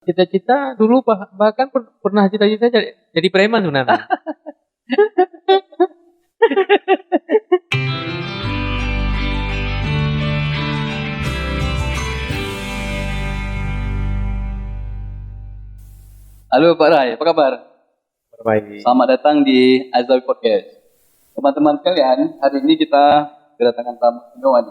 Cita-cita dulu bahkan pernah cita-cita jadi preman sebenarnya. Halo Pak Rai, apa kabar? Baik. Selamat datang di Azawi Podcast. Teman-teman sekalian, hari ini kita kedatangan tamu istimewa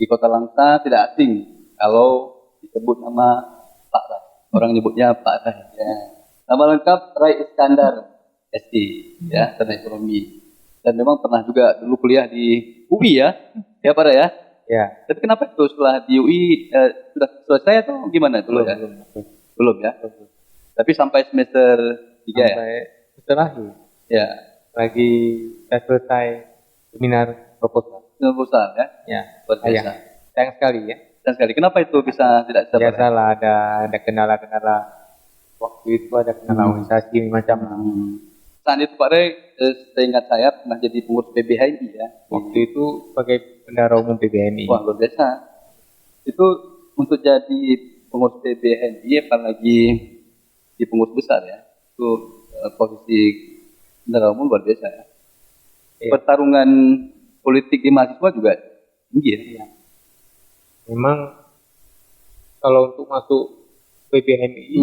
di Kota Langsa, tidak asing kalau disebut nama Pak Rai. Orang nyebutnya Pak Rai. Ya. Nama lengkap Rai Iskandar, ST, ya, Sarjana Ekonomi. Dan memang pernah juga dulu kuliah di UI ya, ya Pak Rai ya. Ya. Tapi kenapa itu setelah di UI sudah selesai atau gimana dulu ya? Belum ya. Tapi sampai semester 3 ya? Sampai terakhir. Ya. Lagi selesai seminar proposal. Proposal ya? Ya. Luar biasa. Sayang sekali ya. Sayang sekali. Kenapa itu bisa tidak bisa? Biasalah ada kendala-kendala. Waktu itu ada kendala organisasi macam. Saat itu Pak Rey, seingat saya pernah jadi pengurus PBHI ya. Waktu itu sebagai bendahara umum PBNI. Wah luar biasa. Itu untuk jadi pengurus PBHI apalagi di pengurus besar ya. Itu posisi bendahara umum luar biasa ya. Pertarungan politik di mahasiswa juga tinggi ya. Memang kalau untuk masuk PBNI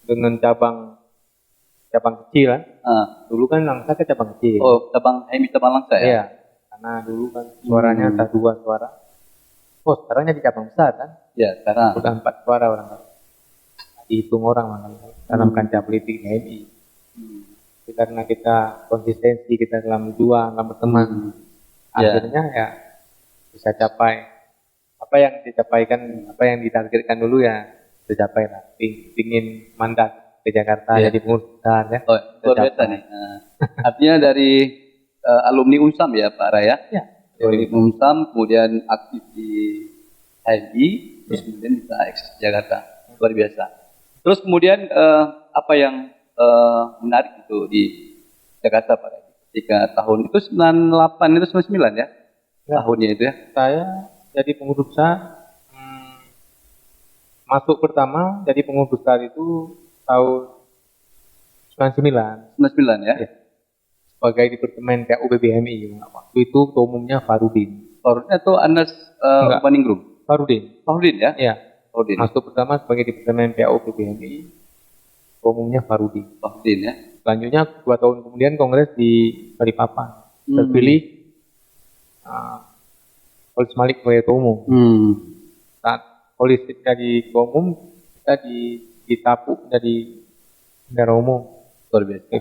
dengan cabang kecil kan. Dulu kan Langsa ke cabang kecil. Oh, cabang Langsa ya? Iya. Karena dulu kan suaranya ada 2 suara. Oh, sekarang jadi cabang besar kan? Ya, sekarang. Udah 4 suara orang. Dihitung orang dalam kancah politik HMI. Karena kita konsistensi, kita dalam berjuang, dalam berteman. Akhirnya ya bisa capai apa yang ditargetkan dulu ya tercapai lah. Ingin mandat ke Jakarta jadi pengurus besar ya. Oh, luar biasa nih. Artinya dari alumni Unsam ya Pak Raya? Ya. Dari Unsam kemudian aktif di HMI, terus kemudian bisa eksis di Jakarta. Luar biasa. Terus kemudian apa yang menarik itu di Jakarta Pak Raya? Ketika tahun itu 98 itu 99 ya? Tahunnya itu ya? Saya jadi pengurus besar masuk pertama jadi pengurus besar itu tahun 99 ya? Sebagai Departemen PAU PBHMI. Waktu itu ketua umumnya Farudin. Farudin atau Anas Maningrum? Farudin ya? Iya. Farudin. Masuk pertama sebagai Departemen PAU PBHMI, ketua umumnya Farudin ya? Selanjutnya 2 tahun kemudian kongres di Balikpapan. Terpilih Polis Malik sebagai ketua umum. Saat Polis jadi ketua umum, kita ditapuk jadi bendahara umum. Luar biasa.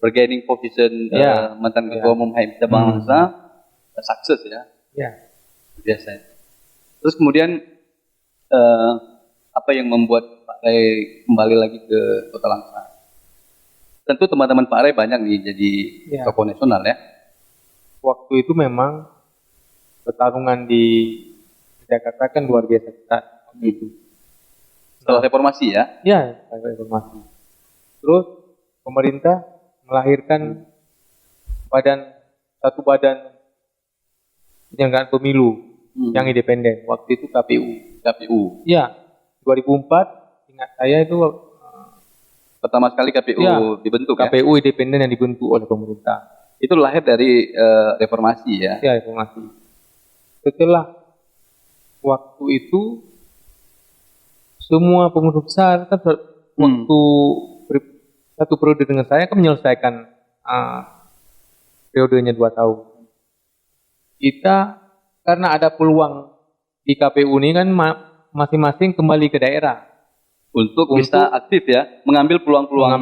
Bargaining position mantan ketua umum HMI cabang Langsa sukses ya. Ya. Biasa. Terus kemudian apa yang membuat Pak Rai kembali lagi ke Kota Langsa? Tentu teman-teman Pak Rai banyak nih jadi tokoh nasional ya. Waktu itu memang pertarungan di Jakarta kan luar biasa ketat itu. Setelah reformasi ya? Ya, setelah reformasi. Terus pemerintah melahirkan satu badan penyelenggaraan pemilu yang independen. Waktu itu KPU. Ya, 2004 ingat saya itu pertama sekali KPU dibentuk. KPU independen yang dibentuk oleh pemerintah. Itu lahir dari reformasi ya? Ya, reformasi. Setelah waktu itu semua pengurus besar kan waktu satu periode dengan saya kan menyelesaikan periodenya 2 tahun. Kita karena ada peluang di KPU ini kan masing-masing kembali ke daerah untuk bisa aktif ya, mengambil peluang-peluang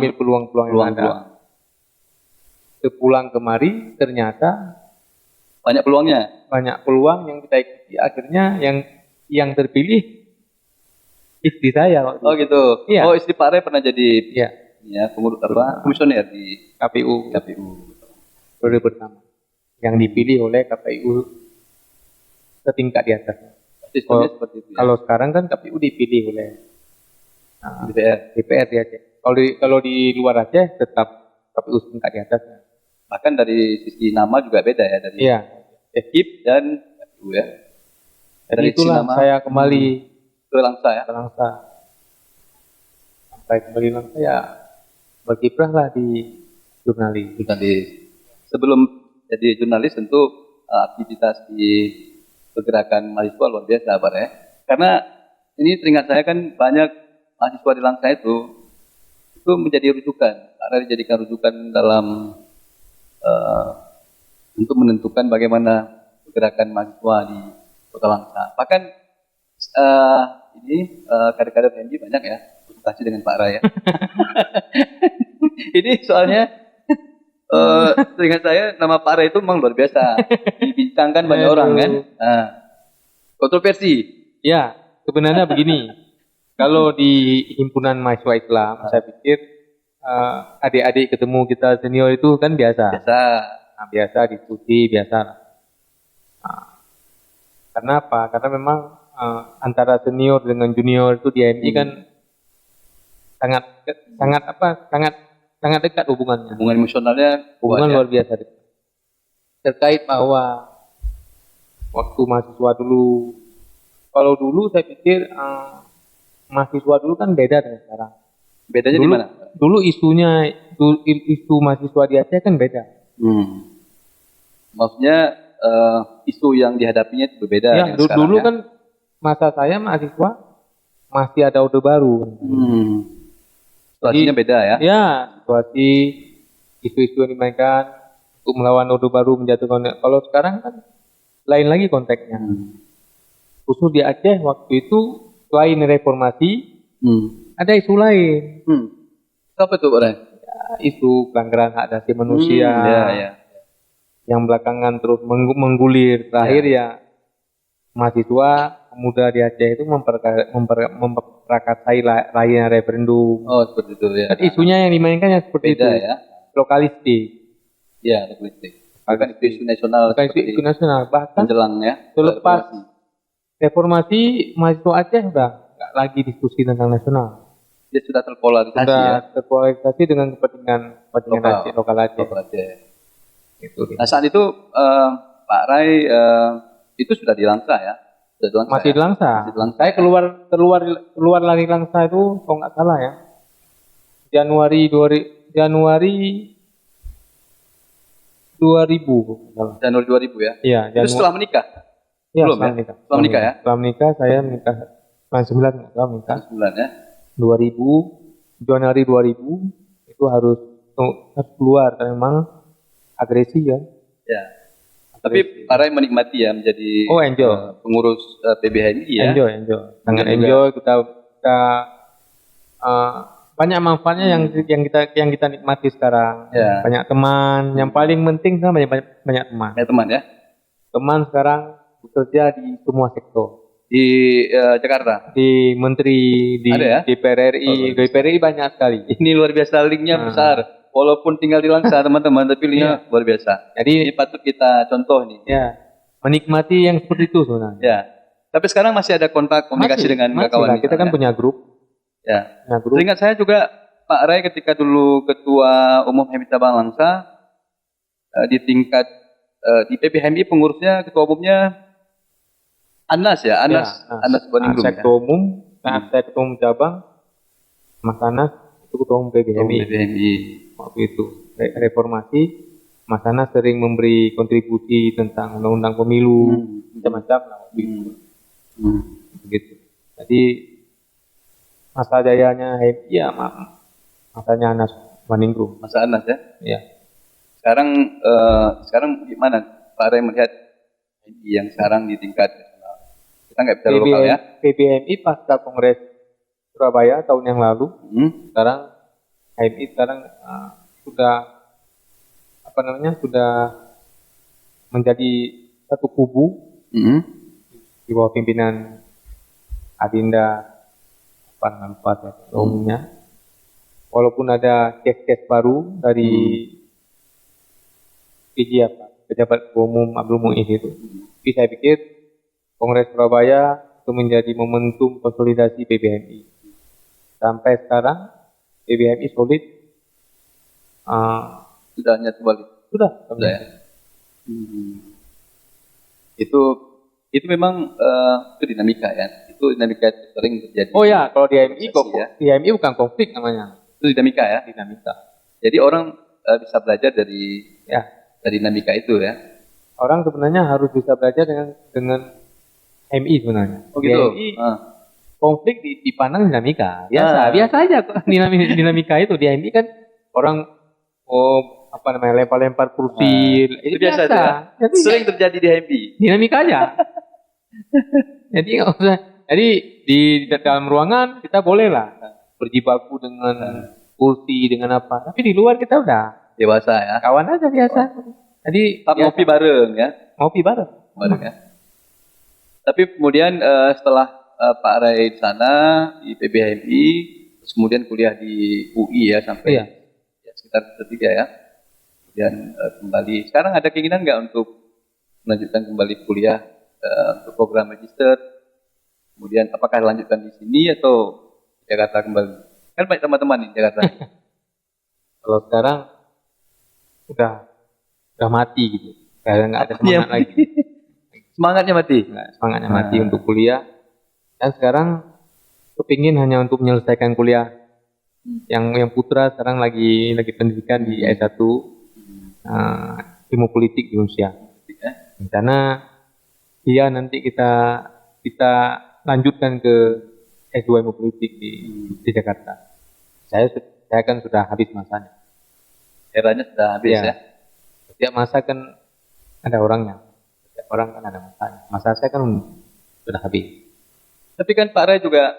yang ada. Sepulang kemari ternyata banyak peluang yang kita ikuti. Akhirnya yang terpilih istri saya waktu itu. Gitu. Iya. Oh, istri Pak Rai pernah jadi pengurus komisioner di KPU. Periode pertama yang dipilih oleh KPU setingkat di atas. Sistemnya seperti itu. Kalau sekarang kan KPU dipilih oleh DPR di Aceh. Kalau di luar Aceh tetap KPU setingkat di atas. Bahkan dari sisi nama juga beda ya, dari HIP dan KPU ya. Dari itulah saya kembali ke Langsa ya. Langsa. baik kembali langkah ya berkiprah lah di jurnalis. Jurnalis. Sebelum jadi jurnalis tentu aktivitas di pergerakan mahasiswa luar biasa Pak ya. Karena ini teringat saya kan banyak mahasiswa di Langsa itu menjadi rujukan, karena dijadikan rujukan dalam untuk menentukan bagaimana pergerakan mahasiswa di Kota Langsa. Bahkan ini kader-kader HMI banyak ya, konsultasi dengan Pak Raya. Ini soalnya teringat saya nama Pak Ray itu memang luar biasa, dibincangkan banyak orang kan. Nah, kontroversi. Ya, sebenarnya begini. Kalau di himpunan mahasiswa Islam, saya pikir adik-adik ketemu kita senior itu kan biasa. Biasa. Nah, biasa diskusi biasa. Nah, karena apa? Karena memang antara senior dengan junior itu di HMI kan sangat dekat hubungannya. Hubungan emosionalnya hubungan luar biasa dekat. Terkait bahwa waktu mahasiswa dulu, kalau dulu saya pikir mahasiswa dulu kan beda dengan sekarang. Bedanya dulu, di mana? Dulu isu mahasiswa di Aceh kan beda. Maksudnya isu yang dihadapinya itu berbeda. Ya, dulu ya? kan masa saya mahasiswa masih ada Orde Baru. Situasinya beda ya? Ya, situasi isu-isu yang dimainkan untuk melawan Orde Baru menjatuhkan. Kalau sekarang kan lain lagi konteksnya. Khusus di Aceh waktu itu selain reformasi, ada isu lain. Apa itu, Pak Ray? Ya, isu pelanggaran hak asasi manusia. Yang belakangan terus menggulir. Terakhir ya mahasiswa pemuda di Aceh itu memperakarsai layanan referendum. Oh, seperti itu ya. Kan isunya yang dimainkan yang seperti beda, itu. Ya. Lokalistik. Ya, lokalistik. Bahkan isu nasional. Isu nasional. Bahkan menjelang ya. Selepas reformasi mahasiswa Aceh sudah nggak lagi diskusi tentang nasional. Dia sudah terpolarisasi. Terpolarisasi dengan kepentingan Aceh, lokal Aceh. Itu. Nah, saat itu Pak Ray itu sudah di Langsa ya? Masih di Langsa. Saya keluar dari Langsa itu kalau nggak salah ya Januari 2000. Januari 2000 ya? Iya. Itu setelah menikah? Ya, belum ya? Setelah menikah ya? Setelah menikah saya menikah 9 ya? 2000 Januari 2000 itu harus keluar karena memang agresi ya. Ya. Tapi Pak Ray menikmati ya menjadi pengurus PBHMI ya. Enjoy. Sangat enjoy kita banyak manfaatnya yang kita nikmati sekarang. Ya. Banyak teman, yang paling penting kan banyak teman. Banyak teman ya. Teman sekarang bekerja di semua sektor. Di Jakarta. Di menteri, di ada ya? DPR RI, DPR RI banyak sekali. Ini luar biasa, linknya besar. Walaupun tinggal di Langsa teman-teman, tapi linknya luar biasa. Jadi ini patut kita contoh nih. Ya, menikmati yang seperti itu sebenarnya. Ya. Tapi sekarang masih ada kontak komunikasi dengan kawan. Kita kan punya grup. Ya. Seingat saya juga Pak Ray ketika dulu Ketua Umum HMI Cabang Langsa di tingkat di PBHMI pengurusnya Ketua Umumnya Anas ya, Anas Boningrum. Ketua Umum, saya Ketua Umum Cabang, Mas Anas itu Ketua Umum PBHMI. Waktu itu reformasi, Mas Anas sering memberi kontribusi tentang undang-undang pemilu, macam-macam lah waktu itu. Begitu. Jadi masa jayanya HMI ya masanya Anas Boningrum. Masa Anas ya? Ya. Sekarang gimana Pak Ray melihat HMI yang sekarang di tingkat nasional? Kita nggak bisa lokal ya? PBHMI pasca Kongres Surabaya tahun yang lalu, sekarang HMI sudah menjadi satu kubu di bawah pimpinan Adinda umumnya. Walaupun ada kes-kes baru dari pejabat umum Abdul Muiz itu, tapi saya pikir Kongres Surabaya itu menjadi momentum konsolidasi PBHMI. Sampai sekarang PBHMI solid. Sudah nyatu balik. Sudah ya. Itu memang itu dinamika ya. Itu itu dinamika itu sering terjadi. Oh ya, kalau di HMI kok ya. di HMI bukan konflik namanya, Itu dinamika ya. dinamika. Jadi orang bisa belajar dari Ya, dinamika itu ya. orang sebenarnya harus bisa belajar dengan HMI sebenarnya. Oh Di gitu. HMI konflik dipandang dinamika, biasa aja kok dinamika itu. Di HMI kan orang apa namanya lempar-lempar kursi, itu biasa ya. Jadi Sering terjadi di HMI. dinamika aja. Jadi nggak usah. Jadi di dalam ruangan kita boleh lah berjibaku dengan kursi dengan apa. Tapi di luar kita udah Dewasa ya. kawan aja biasa. Jadi Tetap ngopi bareng ya. ngopi bareng. Bareng ya. Tapi kemudian setelah Pak Rai di sana di PBHMI, terus kemudian kuliah di UI ya sampai Iya. ya, sekitar ketiga ya. Kemudian kembali. Sekarang ada keinginan nggak untuk melanjutkan kembali kuliah untuk program magister? Kemudian apakah lanjutkan di sini atau di Jakarta kembali? Kan banyak teman-teman di Jakarta. Kalau sekarang udah mati gitu. Kayak nggak ada semangat lagi. Semangatnya mati. Nggak, semangatnya mati untuk kuliah. Dan sekarang kepingin hanya untuk menyelesaikan kuliah. Yang putra sekarang lagi pendidikan di S1 ilmu politik di Indonesia. Rencana dia nanti kita lanjutkan ke S2 ilmu politik di Jakarta. Saya kan sudah habis masanya. Eranya sudah habis ya. Setiap masa kan ada orangnya. Setiap orang kan ada masanya. Masa saya kan sudah habis. Tapi kan Pak Rai juga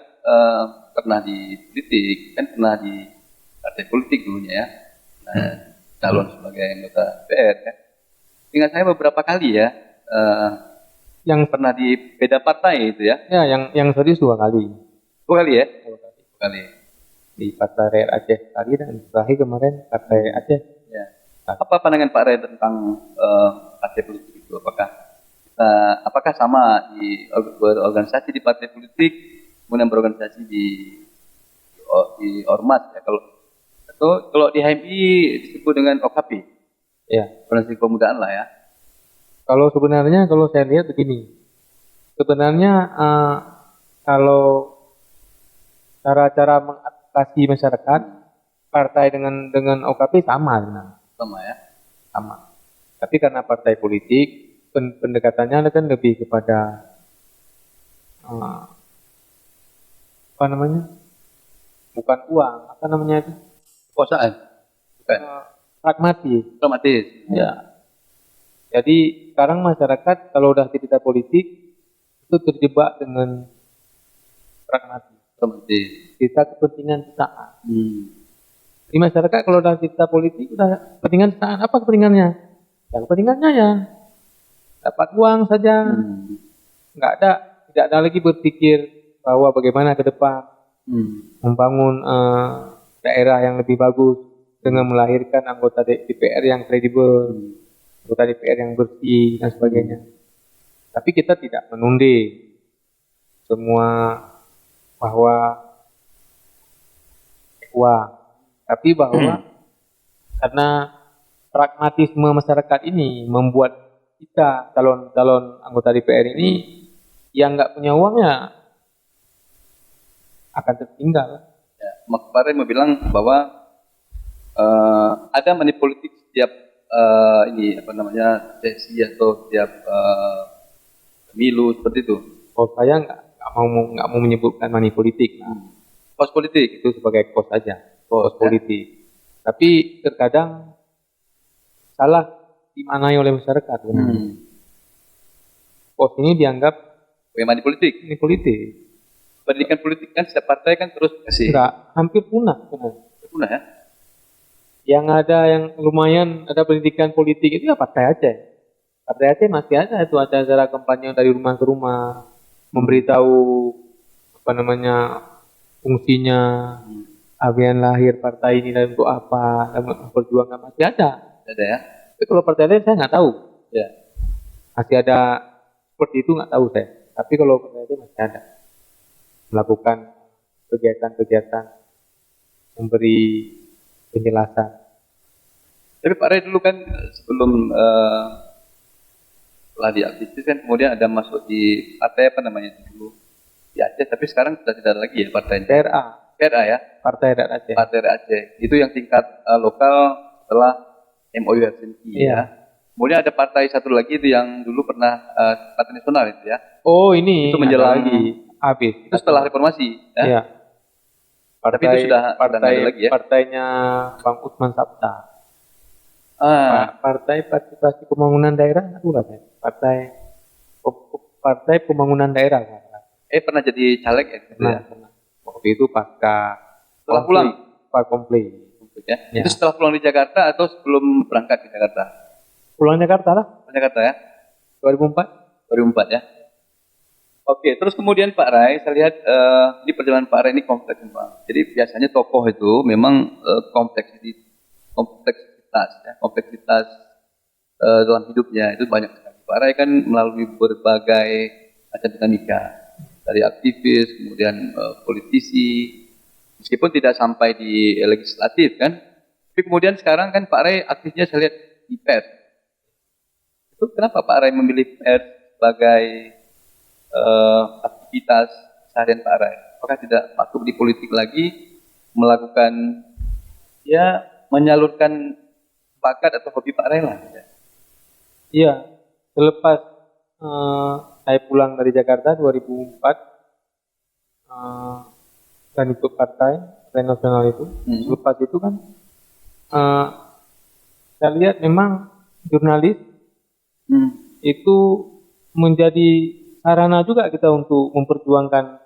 pernah di politik, kan pernah di partai politik dulunya ya. Calon sebagai anggota DPR ya. Ingat saya beberapa kali ya yang pernah di beda partai itu ya. Ya, yang serius 2 kali. 2 kali ya? 2 kali. 2 kali. Di Partai Rakyat Aceh tadi dan terakhir kemarin Partai Aceh. Ya. Apa pandangan Pak Rai tentang partai politik itu? Apakah sama di berorganisasi di partai politik, kemudian berorganisasi di ormas ya? Kalau di HMI disebut dengan OKP, Ya. organisasi kepemudaan lah ya. Kalau sebenarnya kalau saya lihat begini, sebenarnya kalau cara-cara mengadvokasi masyarakat partai dengan OKP sama sebenarnya. Sama ya. Sama. Tapi karena partai politik pendekatannya kan lebih kepada apa namanya? Bukan uang, apa namanya itu? Kekuasaan. Bukan. Pragmatis. Ya. Jadi sekarang masyarakat kalau udah cerita politik itu terjebak dengan pragmatis. Kita kepentingan sesaat. Di masyarakat kalau udah cerita politik udah kepentingan sesaat. Apa kepentingannya? Ya kepentingannya ya dapat uang saja. Tidak ada lagi berpikir bahwa bagaimana ke depan membangun daerah yang lebih bagus dengan melahirkan anggota DPR yang kredibel, anggota DPR yang bersih dan sebagainya. Tapi kita tidak menunda semua bahwa tapi bahwa karena pragmatisme masyarakat ini membuat kita calon anggota DPR ini yang nggak punya uangnya akan tertinggal. Ya, Mak Pare mau bilang bahwa ada money politik setiap sesi atau setiap pemilu seperti itu. Kalau saya nggak mau menyebutkan money politik. Kos politik itu sebagai kos saja, kos politik. Tapi terkadang salah dimaknai oleh masyarakat. Kos ini dianggap money politik. Ini politik. Pendidikan politik kan setiap partai kan terus kasih. Enggak, hampir punah. Punah ya. Yang ada yang lumayan ada pendidikan politik itu ya Partai Aceh. Partai Aceh masih ada itu acara kampanye dari rumah ke rumah, memberitahu fungsinya, avian lahir partai ini dan untuk apa, dan memperjuangkan masih ada. Ada ya. Tapi kalau partai lain saya nggak tahu. Ya. Masih ada seperti itu nggak tahu saya. Tapi kalau partai Aceh masih ada melakukan kegiatan-kegiatan memberi penjelasan. Tapi Pak Rai dulu kan sebelum setelah diaktifkan kan kemudian ada masuk di partai apa namanya dulu di Aceh, tapi sekarang sudah tidak ada lagi ya partainya. PRA, PRA ya, Partai Rakyat Aceh. Partai Rakyat Aceh. Itu yang tingkat lokal setelah MOU Helsinki Iya. ya. Kemudian ada partai satu lagi itu yang dulu pernah Partai Nasional itu ya. Oh ini Itu menjelang ada lagi habis. itu setelah reformasi ya. Iya. Tapi itu sudah nggak ada lagi ya. Partainya Bang Usman Sabta. Ah, Partai Partisipasi Pembangunan Daerah, aku lah. Partai Pembangunan Daerah. pernah jadi caleg ya? Gitu ya? Pernah. Waktu itu pasca Setelah pulang? Pak konflik. Ya. Ya. Itu setelah pulang di Jakarta atau sebelum berangkat ke Jakarta? Pulang Jakarta lah, Pulang Jakarta ya? 2004. 2004 ya. Oke, terus kemudian Pak Rai, saya lihat di perjalanan Pak Rai ini kompleks Pak. Jadi biasanya tokoh itu memang kompleksitas dalam hidupnya itu banyak sekali. Pak Rai kan melalui berbagai macam dinamika, dari aktivis, kemudian politisi, meskipun tidak sampai di legislatif kan. Tapi kemudian sekarang kan Pak Rai aktifnya saya lihat di pers. Itu kenapa Pak Rai memilih pers sebagai aktivitas seharian Pak Rai? Apakah tidak masuk di politik lagi, melakukan ya menyalurkan bakat atau hobi Pak Rai lah? Iya, selepas saya pulang dari Jakarta 2004 dan ikut Partai Nasional itu, selepas itu kan saya lihat memang jurnalis itu menjadi sarana juga kita untuk memperjuangkan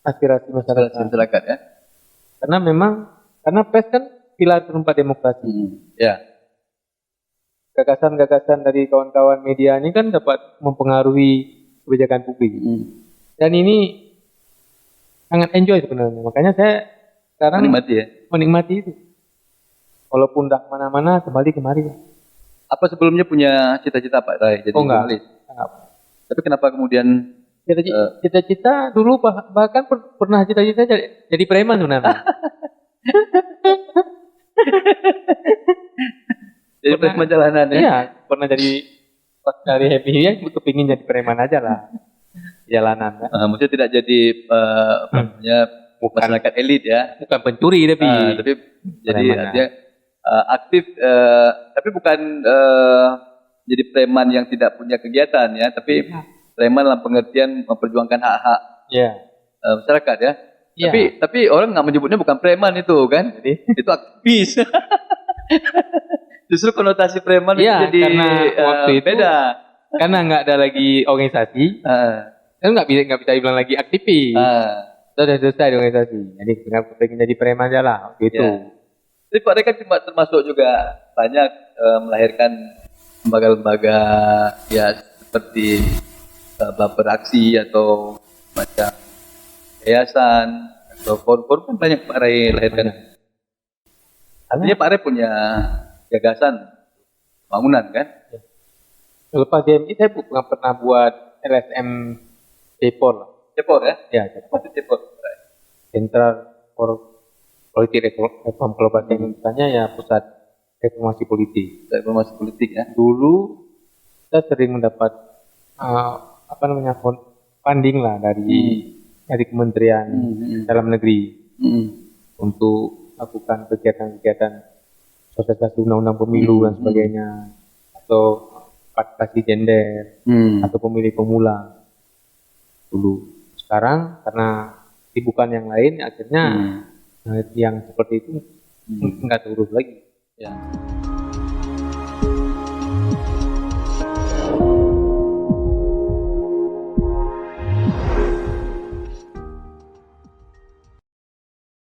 aspirasi masyarakat. Ya. Karena pers kan pilar keempat demokrasi. Ya. Gagasan-gagasan dari kawan-kawan media ini kan dapat mempengaruhi kebijakan publik. Dan ini sangat enjoy sebenarnya. Makanya saya sekarang menikmati itu. Walaupun dah mana-mana kembali kemari. Apa sebelumnya punya cita-cita Pak Rai jadi jurnalis? Tapi kenapa kemudian cita-cita dulu bahkan pernah cita-cita jadi preman sebenarnya. Jadi preman jalanan ya? Iya, pernah jadi pas dari happy ya kepingin jadi preman aja lah. Jalanan kan. Maksudnya tidak jadi masyarakat elit ya? Bukan pencuri tapi jadi artinya aktif tapi bukan jadi preman yang tidak punya kegiatan ya, tapi preman dalam pengertian memperjuangkan hak-hak masyarakat ya. Tapi orang nggak menyebutnya bukan preman itu kan? Jadi itu aktivis. Justru konotasi preman itu jadi karena waktu itu beda. Karena nggak ada lagi organisasi, kan nggak bisa dibilang lagi aktivis. Sudah selesai organisasi. Jadi pengen jadi preman aja lah gitu. Jadi Pak Rai kan termasuk juga banyak melahirkan lembaga-lembaga ya seperti beraksi atau macam yayasan atau forum-forum kan banyak Pak Rai lahirkan. Artinya Pak Rai punya gagasan bangunan kan? Lepas DMI saya pernah buat LSM Depor. Depor ya? Ya, Depor. Central for Politik Reform Global Indonesia ya pusat reformasi politik. Reformasi politik ya. Dulu kita sering mendapat funding lah dari Kementerian Dalam Negeri untuk lakukan kegiatan-kegiatan sosialisasi undang-undang pemilu dan sebagainya, atau partisipasi gender atau pemilih pemula dulu. Sekarang karena sibukan yang lain akhirnya yang seperti itu nggak terurus lagi. Ya.